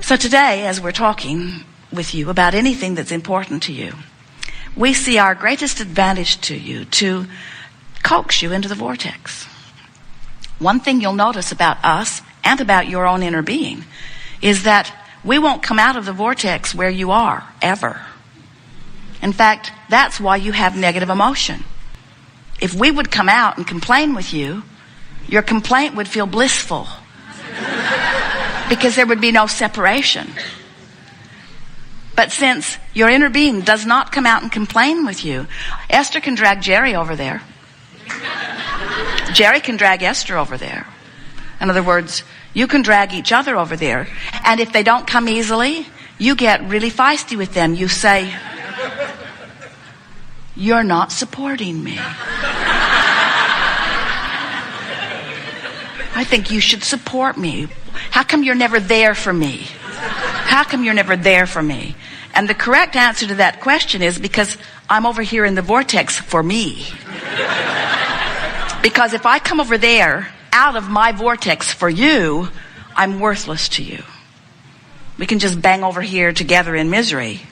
So today, as we're talking with you about anything that's important to you, we see our greatest advantage to you to coax you into the vortex. One thing you'll notice about us and about your own inner being is that we won't come out of the vortex where you are, ever. In fact, that's why you have negative emotion. If we would come out and complain with you, your complaint would feel blissful because there would be no separation. But since your inner being does not come out and complain with you, Esther can drag Jerry over there. Jerry can drag Esther over there. In other words, you can drag each other over there. And if they don't come easily, you get really feisty with them. You say, "You're not supporting me. I think you should support me. How come you're never there for me? How come you're never there for me?" And the correct answer to that question is because I'm over here in the vortex for me. Because if I come over there out of my vortex for you, I'm worthless to you. We can just bang over here together in misery,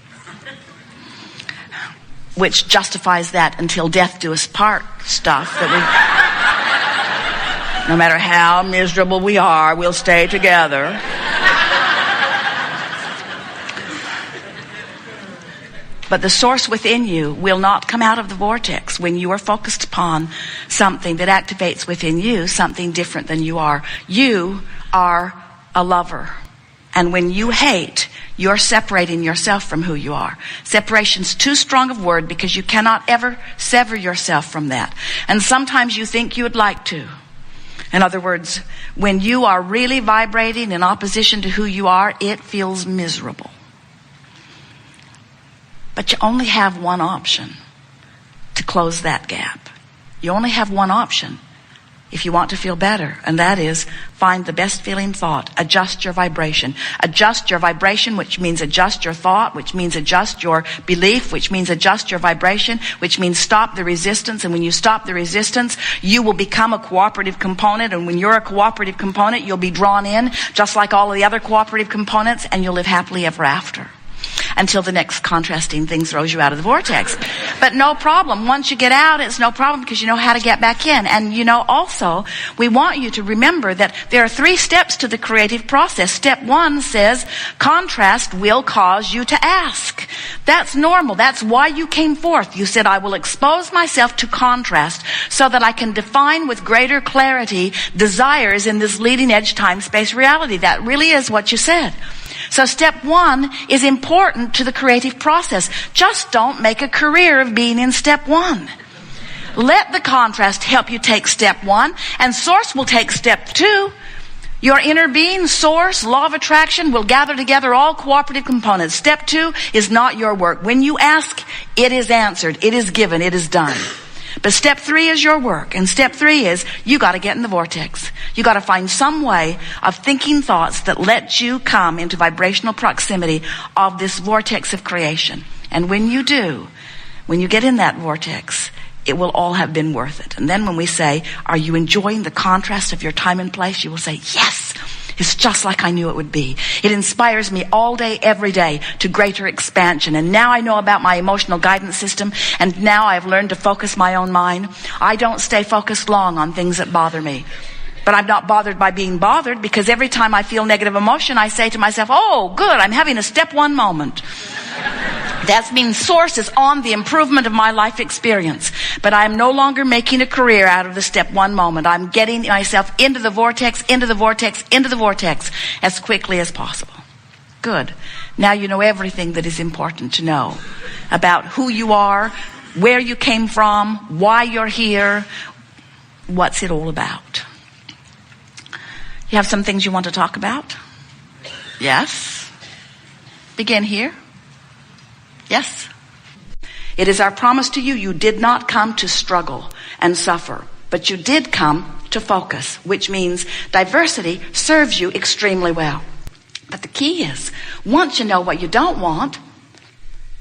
which justifies that until death do us part stuff that we, no matter how miserable we are, we'll stay together. But the source within you will not come out of the vortex when you are focused upon something that activates within you something different than you are. You are a lover. And when you hate, you're separating yourself from who you are. Separation's too strong a word because you cannot ever sever yourself from that. And sometimes you think you would like to. In other words, when you are really vibrating in opposition to who you are, it feels miserable. But you only have one option to close that gap. You only have one option if you want to feel better, and that is find the best feeling thought. Adjust your vibration. Adjust your vibration, which means adjust your thought, which means adjust your belief, which means adjust your vibration, which means stop the resistance. And when you stop the resistance, you will become a cooperative component. And when you're a cooperative component, you'll be drawn in just like all of the other cooperative components, and you'll live happily ever after. Until the next contrasting thing throws you out of the vortex. But no problem. Once you get out, it's no problem because you know how to get back in. And you know, also, we want you to remember that there are 3 steps to the creative process. Step 1 says, contrast will cause you to ask. That's normal. That's why you came forth. You said, I will expose myself to contrast so that I can define with greater clarity desires in this leading edge time-space reality. That really is what you said. So step 1 is important to the creative process. Just don't make a career of being in step 1. Let the contrast help you take step 1, and source will take step 2. Your inner being, source, law of attraction will gather together all cooperative components. Step 2 is not your work. When you ask, it is answered, it is given, it is done. But step 3 is your work. And step 3 is you got to get in the vortex. You got to find some way of thinking thoughts that let you come into vibrational proximity of this vortex of creation. And when you do, when you get in that vortex, it will all have been worth it. And then when we say, are you enjoying the contrast of your time and place? You will say, yes. It's just like I knew it would be. It inspires me all day, every day to greater expansion. And now I know about my emotional guidance system, and now I've learned to focus my own mind. I don't stay focused long on things that bother me. But I'm not bothered by being bothered, because every time I feel negative emotion, I say to myself, oh, good, I'm having a step 1 moment. That means source is on the improvement of my life experience. But I am no longer making a career out of the step 1 moment. I'm getting myself into the vortex, into the vortex, into the vortex as quickly as possible. Good. Now you know everything that is important to know about who you are, where you came from, why you're here, what's it all about. You have some things you want to talk about? Yes? Begin here. Yes. It is our promise to you, you did not come to struggle and suffer, but you did come to focus, which means diversity serves you extremely well. But the key is, once you know what you don't want,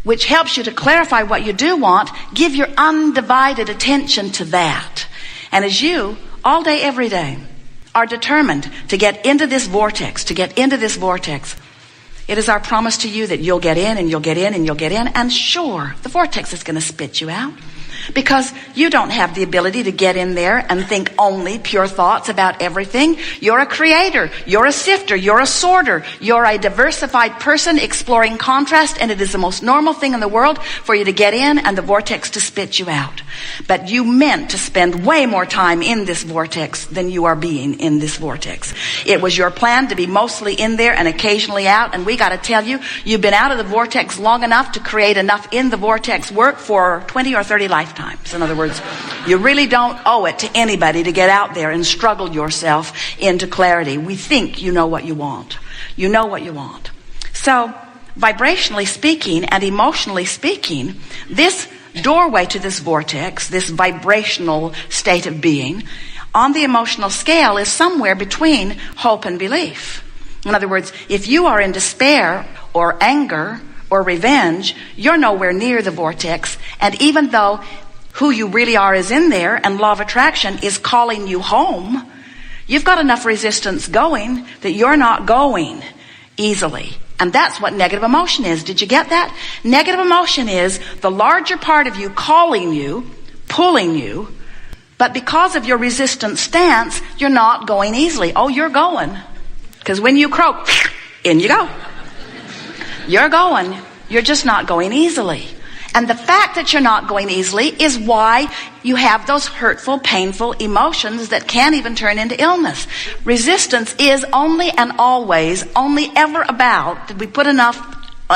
which helps you to clarify what you do want, give your undivided attention to that. And as you, all day, every day, are determined to get into this vortex, It is our promise to you that you'll get in and you'll get in and you'll get in. And sure, the vortex is going to spit you out. Because you don't have the ability to get in there and think only pure thoughts about everything. You're a creator. You're a sifter. You're a sorter. You're a diversified person exploring contrast, and it is the most normal thing in the world for you to get in and the vortex to spit you out. But you meant to spend way more time in this vortex than you are being in this vortex. It was your plan to be mostly in there and occasionally out, and we got to tell you, you've been out of the vortex long enough to create enough in the vortex work for 20 or 30 lifetimes. In other words, you really don't owe it to anybody to get out there and struggle yourself into clarity. We think you know what you want. You know what you want. So, vibrationally speaking and emotionally speaking, this doorway to this vortex, this vibrational state of being, on the emotional scale is somewhere between hope and belief. In other words, if you are in despair or anger or revenge, you're nowhere near the vortex. And even though who you really are is in there and law of attraction is calling you home, you've got enough resistance going that you're not going easily. And that's what negative emotion is. Did you get that? Negative emotion is the larger part of you calling you, pulling you, but because of your resistant stance, you're not going easily. Oh, you're going. Because when you croak, in you go. You're going. You're just not going easily. And the fact that you're not going easily is why you have those hurtful, painful emotions that can even turn into illness. Resistance is only and always, only ever about, did we put enough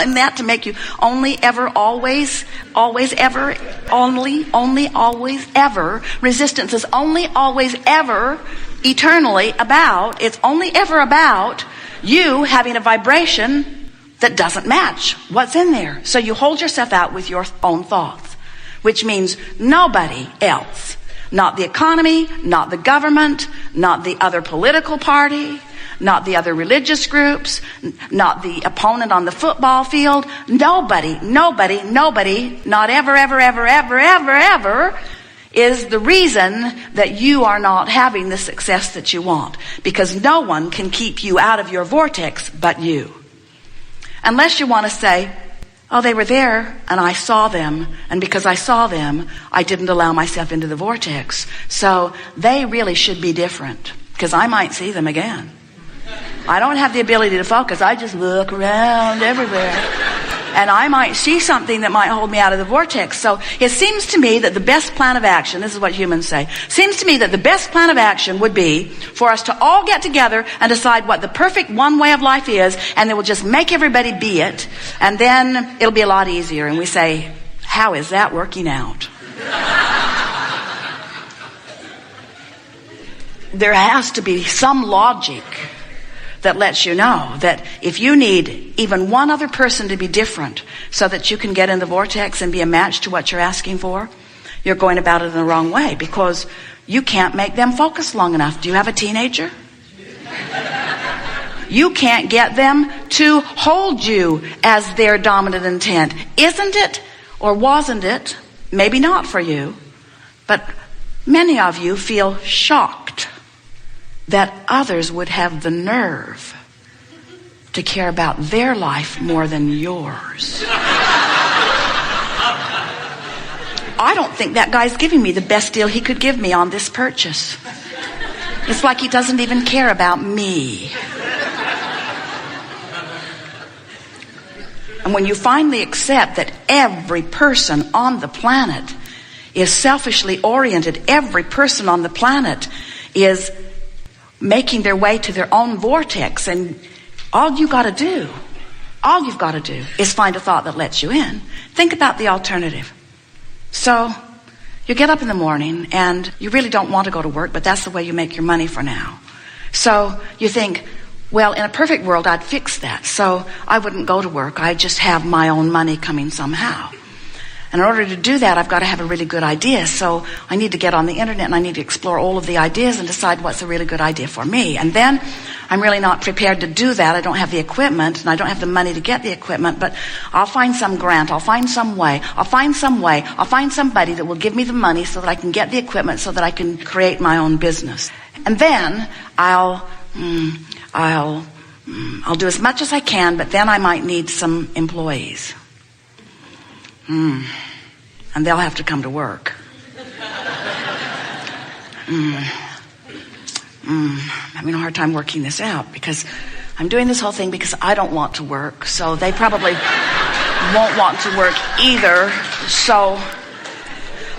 in that to make you only ever, always, always ever, only, always, ever. Resistance is only, always, ever, eternally about, it's only ever about you having a vibration that doesn't match what's in there. So you hold yourself out with your own thoughts, which means nobody else, not the economy, not the government, not the other political party, not the other religious groups, not the opponent on the football field, nobody, not ever, is the reason that you are not having the success that you want. Because no one can keep you out of your vortex but you. Unless you want to say, oh, they were there and I saw them, and because I saw them, I didn't allow myself into the vortex. So they really should be different, because I might see them again. I don't have the ability to focus. I just look around everywhere. And I might see something that might hold me out of the vortex. So it seems to me that the best plan of action, this is what humans say, seems to me that the best plan of action would be for us to all get together and decide what the perfect one way of life is, and then we'll just make everybody be it, and then it'll be a lot easier. And we say, how is that working out? There has to be some logic that lets you know that if you need even one other person to be different so that you can get in the vortex and be a match to what you're asking for, you're going about it in the wrong way, because you can't make them focus long enough. Do you have a teenager? You can't get them to hold you as their dominant intent. Isn't it, or wasn't it, maybe not for you, but many of you feel shocked that others would have the nerve to care about their life more than yours. I don't think that guy's giving me the best deal he could give me on this purchase. It's like he doesn't even care about me. And when you finally accept that every person on the planet is selfishly oriented, every person on the planet is making their way to their own vortex, and all you've got to do is find a thought that lets you in. Think about the alternative. So you get up in the morning and you really don't want to go to work, but that's the way you make your money for now. So you think, well, in a perfect world I'd fix that, so I wouldn't go to work. I'd just have my own money coming somehow. And in order to do that, I've got to have a really good idea. So I need to get on the internet and I need to explore all of the ideas and decide what's a really good idea for me. And then I'm really not prepared to do that. I don't have the equipment and I don't have the money to get the equipment, but I'll find some grant. I'll find some way. I'll find somebody that will give me the money so that I can get the equipment so that I can create my own business. And then I'll I'll do as much as I can, but then I might need some employees. And they'll have to come to work. I'm having a hard time working this out because I'm doing this whole thing because I don't want to work, so they probably won't want to work either. So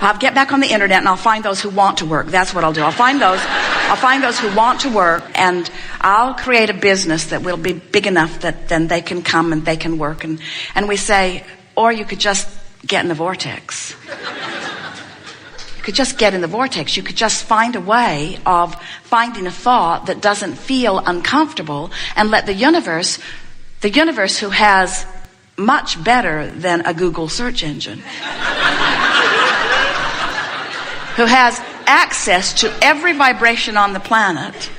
I'll get back on the internet and I'll find those who want to work. That's what I'll do. I'll find those who want to work, and I'll create a business that will be big enough that then they can come and they can work. And we say, or you could just get in the vortex. You could just get in the vortex. You could just find a way of finding a thought that doesn't feel uncomfortable and let the universe who has much better than a Google search engine, who has access to every vibration on the planet,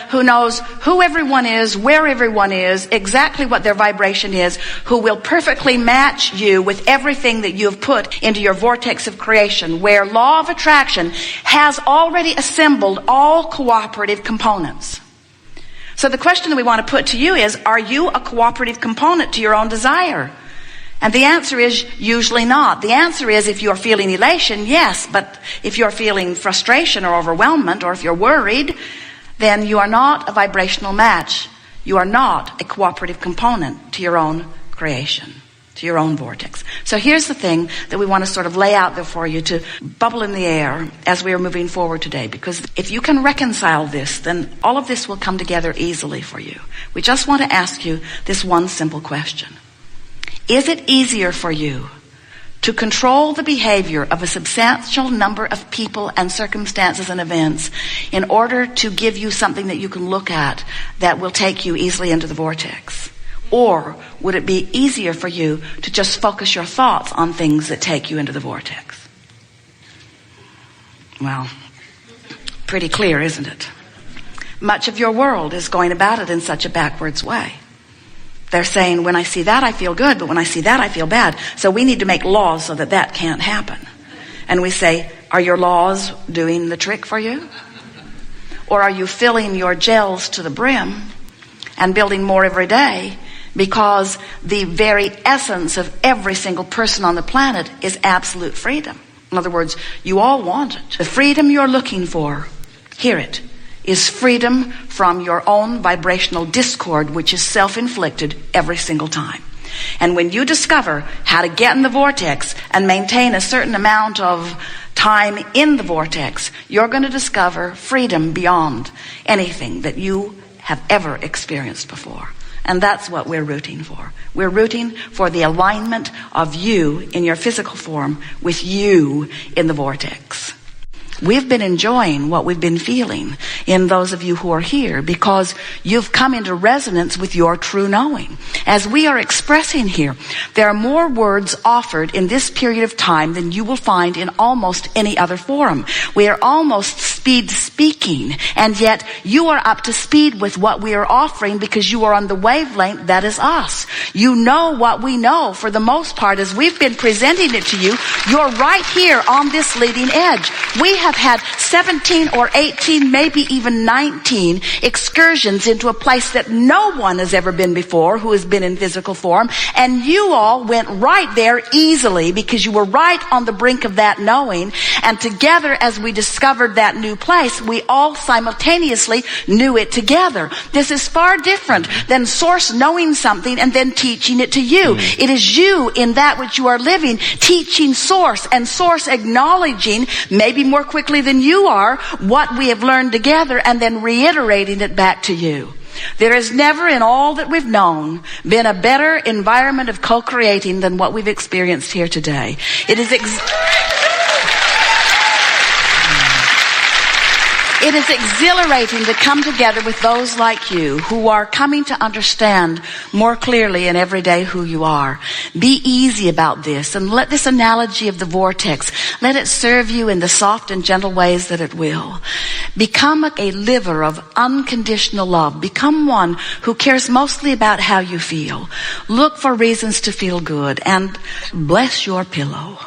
who knows who everyone is, where everyone is, exactly what their vibration is, who will perfectly match you with everything that you have put into your vortex of creation, where law of attraction has already assembled all cooperative components. So the question that we want to put to you is, are you a cooperative component to your own desire? And the answer is usually not. The answer is, if you're feeling elation, yes. But if you're feeling frustration or overwhelmment, or if you're worried, then you are not a vibrational match. You are not a cooperative component to your own creation, to your own vortex. So here's the thing that we want to sort of lay out there for you to bubble in the air as we are moving forward today. Because if you can reconcile this, then all of this will come together easily for you. We just want to ask you this one simple question. Is it easier for you to control the behavior of a substantial number of people and circumstances and events in order to give you something that you can look at that will take you easily into the vortex? Or would it be easier for you to just focus your thoughts on things that take you into the vortex? Well, pretty clear, isn't it? Much of your world is going about it in such a backwards way. They're saying, when I see that, I feel good, but when I see that, I feel bad. So we need to make laws so that that can't happen. And we say, are your laws doing the trick for you? Or are you filling your gels to the brim and building more every day, because the very essence of every single person on the planet is absolute freedom? In other words, you all want it. The freedom you're looking for, hear it, is freedom from your own vibrational discord, which is self-inflicted every single time. And when you discover how to get in the vortex and maintain a certain amount of time in the vortex, you're going to discover freedom beyond anything that you have ever experienced before. And that's what we're rooting for. We're rooting for the alignment of you in your physical form with you in the vortex. We've been enjoying what we've been feeling in those of you who are here, because you've come into resonance with your true knowing. As we are expressing here, there are more words offered in this period of time than you will find in almost any other forum. We are almost speed speaking, and yet you are up to speed with what we are offering, because you are on the wavelength that is us. You know what we know for the most part as we've been presenting it to you. You're right here on this leading edge. We have had 17 or 18, maybe even 19 excursions into a place that no one has ever been before who has been in physical form. And you all went right there easily because you were right on the brink of that knowing. And together, as we discovered that new place, we all simultaneously knew it together. This is far different than Source knowing something and then teaching it to you. It is you in that which you are living teaching Source, and Source acknowledging, maybe more quickly than you are, what we have learned together, and then reiterating it back to you. There has never in all that we've known been a better environment of co-creating than what we've experienced here today. It is It is exhilarating to come together with those like you who are coming to understand more clearly in every day who you are. Be easy about this, and let this analogy of the vortex, let it serve you in the soft and gentle ways that it will. Become a liver of unconditional love. Become one who cares mostly about how you feel. Look for reasons to feel good, and bless your pillow.